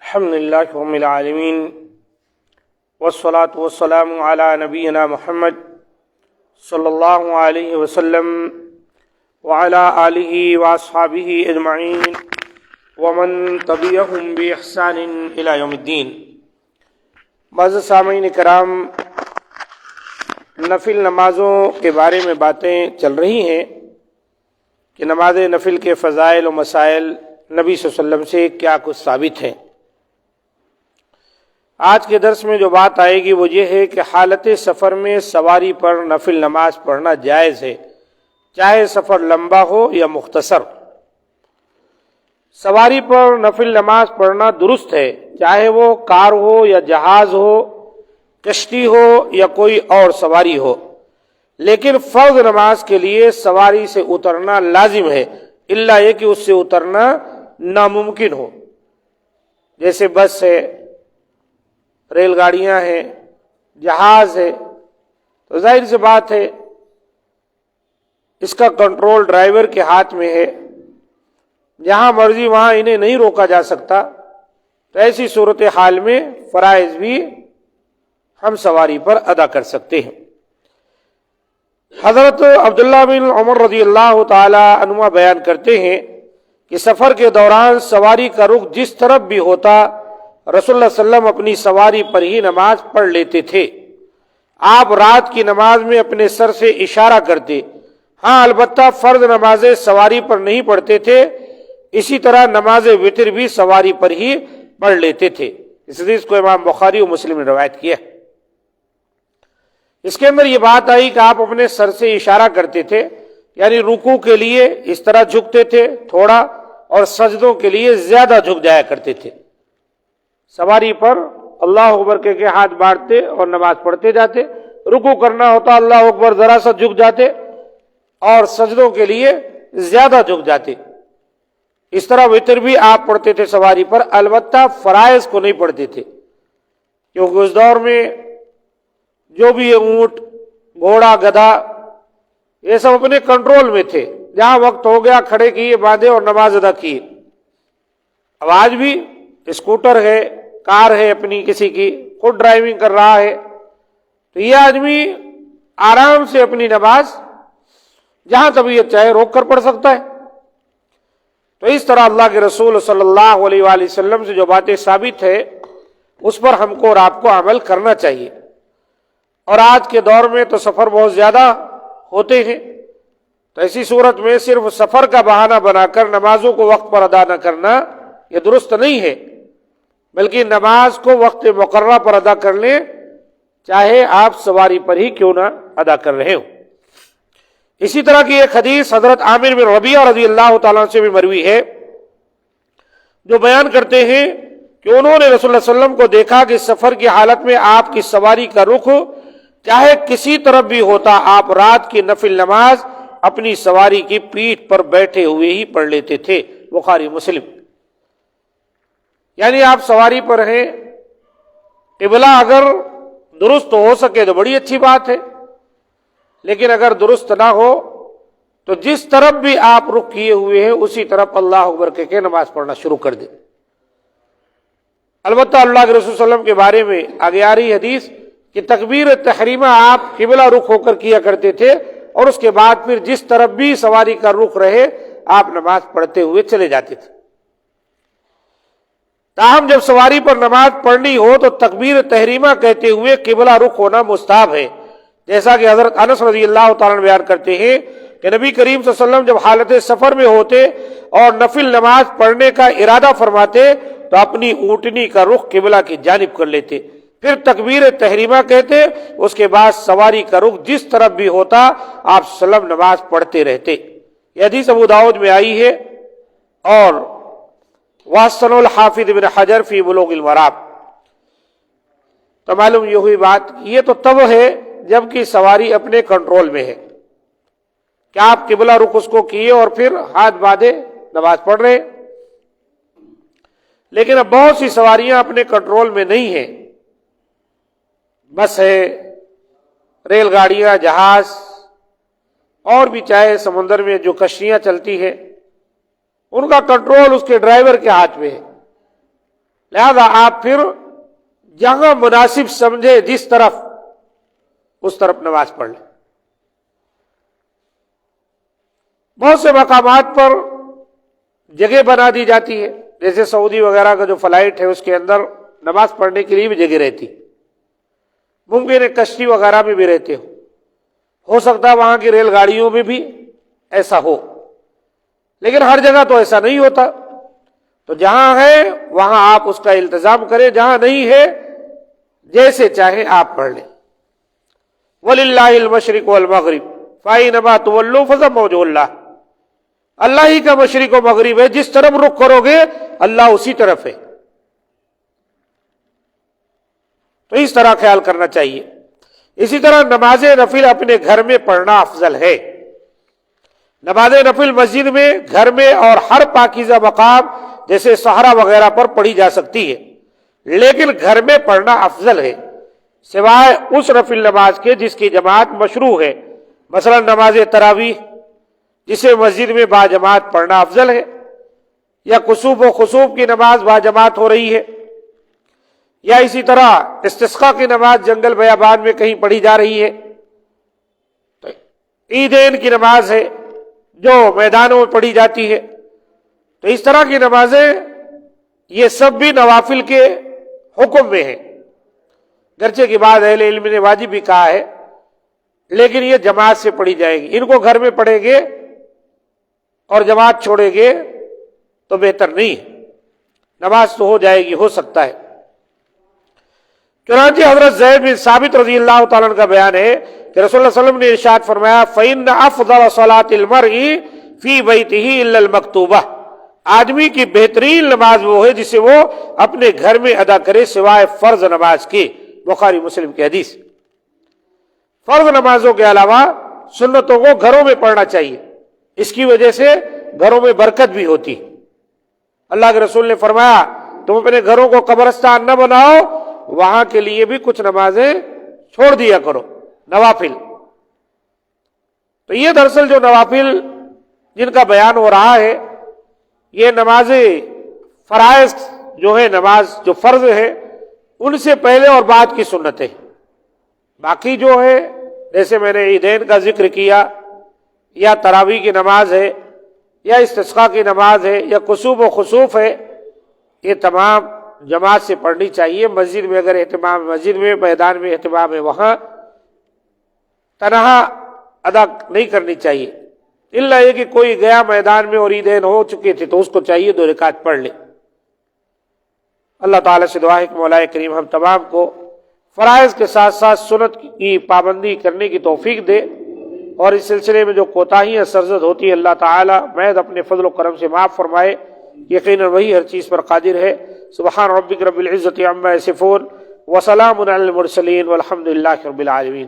الحمد للہ رب العالمین والصلاة والسلام علی نبینا محمد صلی اللہ علیہ وسلم وعلی آلہ واصحابہ اجمعین ومن تبعہم بإحسان الی یوم الدین۔ معزز سامعین کرام، نفل نمازوں کے بارے میں باتیں چل رہی ہیں کہ نماز نفل کے فضائل و مسائل نبی صلی اللہ علیہ وسلم سے کیا کچھ ثابت ہیں۔ آج کے درس میں جو بات آئے گی وہ یہ ہے کہ حالت سفر میں سواری پر نفل نماز پڑھنا جائز ہے، چاہے سفر لمبا ہو یا مختصر۔ سواری پر نفل نماز پڑھنا درست ہے، چاہے وہ کار ہو یا جہاز ہو، کشتی ہو یا کوئی اور سواری ہو، لیکن فرض نماز کے لیے سواری سے اترنا لازم ہے، الا یہ کہ اس سے اترنا ناممکن ہو، جیسے بس ہے، ریل گاڑیاں ہیں، جہاز ہے، تو ظاہر سی بات ہے اس کا کنٹرول ڈرائیور کے ہاتھ میں ہے، جہاں مرضی وہاں انہیں نہیں روکا جا سکتا، تو ایسی صورتحال میں فرائض بھی ہم سواری پر ادا کر سکتے ہیں۔ حضرت عبداللہ بن عمر رضی اللہ تعالی عنہما بیان کرتے ہیں کہ سفر کے دوران سواری کا رخ جس طرف بھی ہوتا، رسول اللہ صلی اللہ علیہ وسلم اپنی سواری پر ہی نماز پڑھ لیتے تھے۔ آپ رات کی نماز میں اپنے سر سے اشارہ کرتے، ہاں البتہ فرض نمازیں سواری پر نہیں پڑھتے تھے، اسی طرح نماز وتر بھی سواری پر ہی پڑھ لیتے تھے۔ اس حدیث کو امام بخاری و مسلم نے روایت کیا۔ اس کے اندر یہ بات آئی کہ آپ اپنے سر سے اشارہ کرتے تھے، یعنی رکوع کے لیے اس طرح جھکتے تھے تھوڑا، اور سجدوں کے لیے زیادہ جھک جایا کرتے تھے۔ سواری پر اللہ اکبر کہہ کے ہاتھ باڑھتے اور نماز پڑھتے جاتے، رکوع کرنا ہوتا اللہ اکبر ذرا سا جھک جاتے، اور سجدوں کے لیے زیادہ جھک جاتے۔ اس طرح وتر بھی آپ پڑھتے تھے سواری پر، البتہ فرائض کو نہیں پڑھتے تھے، کیونکہ اس دور میں جو بھی اونٹ، گھوڑا، گدھا، یہ سب اپنے کنٹرول میں تھے، جہاں وقت ہو گیا کھڑے کیے، باندھے اور نماز ادا کیے۔ اب آج بھی اسکوٹر ہے، کار ہے اپنی کسی کی، خود ڈرائیونگ کر رہا ہے، تو یہ آدمی آرام سے اپنی نماز جہاں طبیعت چاہے روک کر پڑھ سکتا ہے۔ تو اس طرح اللہ کے رسول صلی اللہ علیہ وآلہ وسلم سے جو باتیں ثابت ہے اس پر ہم کو اور آپ کو عمل کرنا چاہیے۔ اور آج کے دور میں تو سفر بہت زیادہ ہوتے ہیں، تو ایسی صورت میں صرف سفر کا بہانہ بنا کر نمازوں کو وقت پر ادا نہ کرنا یہ درست نہیں ہے، بلکہ نماز کو وقت مقررہ پر ادا کر لیں، چاہے آپ سواری پر ہی کیوں نہ ادا کر رہے ہو۔ اسی طرح کی ایک حدیث حضرت عامر بن ربیعہ رضی اللہ تعالیٰ سے بھی مروی ہے، جو بیان کرتے ہیں کہ انہوں نے رسول اللہ صلی اللہ علیہ وسلم کو دیکھا کہ سفر کی حالت میں آپ کی سواری کا رخ چاہے کسی طرف بھی ہوتا، آپ رات کی نفل نماز اپنی سواری کی پیٹھ پر بیٹھے ہوئے ہی پڑھ لیتے تھے۔ بخاری مسلم۔ یعنی آپ سواری پر ہیں، قبلہ اگر درست ہو سکے تو بڑی اچھی بات ہے، لیکن اگر درست نہ ہو تو جس طرف بھی آپ رخ کیے ہوئے ہیں اسی طرف اللہ اکبر کہہ کے نماز پڑھنا شروع کر دیں۔ البتہ اللہ کے رسول صلی اللہ علیہ وسلم کے بارے میں آگے آ رہی حدیث کہ تکبیر تحریمہ آپ قبلہ رخ ہو کر کیا کرتے تھے، اور اس کے بعد پھر جس طرف بھی سواری کا رخ رہے آپ نماز پڑھتے ہوئے چلے جاتے تھے۔ تاہم جب سواری پر نماز پڑھنی ہو تو تکبیر تحریمہ کہتے ہوئے قبلہ رخ ہونا مستحب ہے، جیسا کہ حضرت انس رضی اللہ تعالیٰ عنہ بیان کرتے ہیں کہ نبی کریم صلی اللہ علیہ وسلم جب حالت سفر میں ہوتے اور نفل نماز پڑھنے کا ارادہ فرماتے تو اپنی اونٹنی کا رخ قبلہ کی جانب کر لیتے، پھر تکبیر تحریمہ کہتے، اس کے بعد سواری کا رخ جس طرف بھی ہوتا آپ صلی اللہ علیہ وسلم نماز پڑھتے رہتے۔ یہ حدیث ابو داؤد میں آئی ہے، اور وحسن الحافظ ابن حجر فی بلوغ المرام۔ تو معلوم یہ ہوئی بات، یہ تو تب ہے جبکہ سواری اپنے کنٹرول میں ہے، کہ آپ قبلہ رخ اس کو کیے اور پھر ہاتھ باندھے نماز پڑھ رہے، لیکن اب بہت سی سواریاں اپنے کنٹرول میں نہیں ہیں، بس ہے، ریل گاڑیاں، جہاز، اور بھی چاہے سمندر میں جو کشتیاں چلتی ہیں، ان کا کنٹرول اس کے ڈرائیور کے ہاتھ میں ہے۔ لہذا آپ پھر جہاں مناسب سمجھے جس طرف اس طرف نماز پڑھ لیں. بہت سے مقامات پر جگہ بنا دی جاتی ہے، جیسے سعودی وغیرہ کا جو فلائٹ ہے اس کے اندر نماز پڑھنے کے لیے بھی جگہ رہتی. ممکن ہے کشتی وغیرہ میں بھی رہتے ہو سکتا ہے وہاں کی ریل گاڑیوں میں بھی ایسا ہو، لیکن ہر جگہ تو ایسا نہیں ہوتا. تو جہاں ہے وہاں آپ اس کا التزام کریں، جہاں نہیں ہے جیسے چاہیں آپ پڑھ لیں. وَلِلَّهِ الْمَشْرِقُ وَالْمَغْرِبُ فَأَيْنَمَا تُوَلُّوا فَثَمَّ وَجْهُ اللَّهِ. اللہ ہی کا مشرق و مغرب ہے، جس طرف رخ کرو گے اللہ اسی طرف ہے. تو اس طرح خیال کرنا چاہیے. اسی طرح نماز نفل اپنے گھر میں پڑھنا افضل ہے. نماز نفل مسجد میں، گھر میں اور ہر پاکیزہ مقام جیسے صحرا وغیرہ پر پڑھی جا سکتی ہے، لیکن گھر میں پڑھنا افضل ہے، سوائے اس نفل نماز کے جس کی جماعت مشروع ہے. مثلا نماز تراویح جسے مسجد میں با جماعت پڑھنا افضل ہے، یا کسوف و خسوف کی نماز با جماعت ہو رہی ہے، یا اسی طرح استسقاء کی نماز جنگل بیابان میں کہیں پڑھی جا رہی ہے. تو عیدین کی نماز ہے جو میدانوں میں پڑھی جاتی ہے. تو اس طرح کی نمازیں یہ سب بھی نوافل کے حکم میں ہیں، گرچہ کی بعد اہل علم نے واجب بھی کہا ہے، لیکن یہ جماعت سے پڑھی جائے گی. ان کو گھر میں پڑھیں گے اور جماعت چھوڑیں گے تو بہتر نہیں ہے. نماز تو ہو جائے گی، ہو سکتا ہے. چنانچہ حضرت زید بن ثابت رضی اللہ تعالیٰ عنہ کا بیان ہے کہ رسول اللہ صلی اللہ علیہ وسلم نے ارشاد فرمایا فَإِنَّ أَفْضَلَ صَلَاةِ الْمَرْءِ فِي بَيْتِهِ إِلَّا الْمَكْتُوبَةَ. آدمی کی بہترین نماز وہ ہے جسے وہ اپنے گھر میں ادا کرے سوائے فرض نماز کے. بخاری مسلم کی حدیث. فرض نمازوں کے علاوہ سنتوں کو گھروں میں پڑھنا چاہیے، اس کی وجہ سے گھروں میں برکت بھی ہوتی. اللہ کے رسول نے فرمایا تم اپنے گھروں کو قبرستان نہ بناؤ، وہاں کے لیے بھی کچھ نمازیں چھوڑ دیا کرو، نوافل. تو یہ دراصل جو نوافل جن کا بیان ہو رہا ہے یہ نماز فرائض جو ہے، نماز جو فرض ہے ان سے پہلے اور بعد کی سنتیں. باقی جو ہے جیسے میں نے عیدین کا ذکر کیا، یا تراویح کی نماز ہے، یا استسقاء کی نماز ہے، یا کسوف و خسوف ہے، یہ تمام جماعت سے پڑھنی چاہیے. مسجد میں اگر اہتمام، مسجد میں میدان میں اہتمام ہے وہاں تنہا ادا نہیں کرنی چاہیے، الا یہ کہ کوئی گیا میدان میں اور عیدین ہو چکے تھے تو اس کو چاہیے 2 رکعت پڑھ لے. اللہ تعالیٰ سے دعا ہے کہ مولا کریم ہم تمام کو فرائض کے ساتھ ساتھ سنت کی پابندی کرنے کی توفیق دے، اور اس سلسلے میں جو کوتاہیاں سرزد ہوتی ہیں اللہ تعالیٰ محض اپنے فضل و کرم سے معاف فرمائے. یقیناً وہی ہر چیز پر قادر ہے. سبحان ربک رب العزت عما یصفون وسلام علی المرسلین والحمد للہ رب العالمین.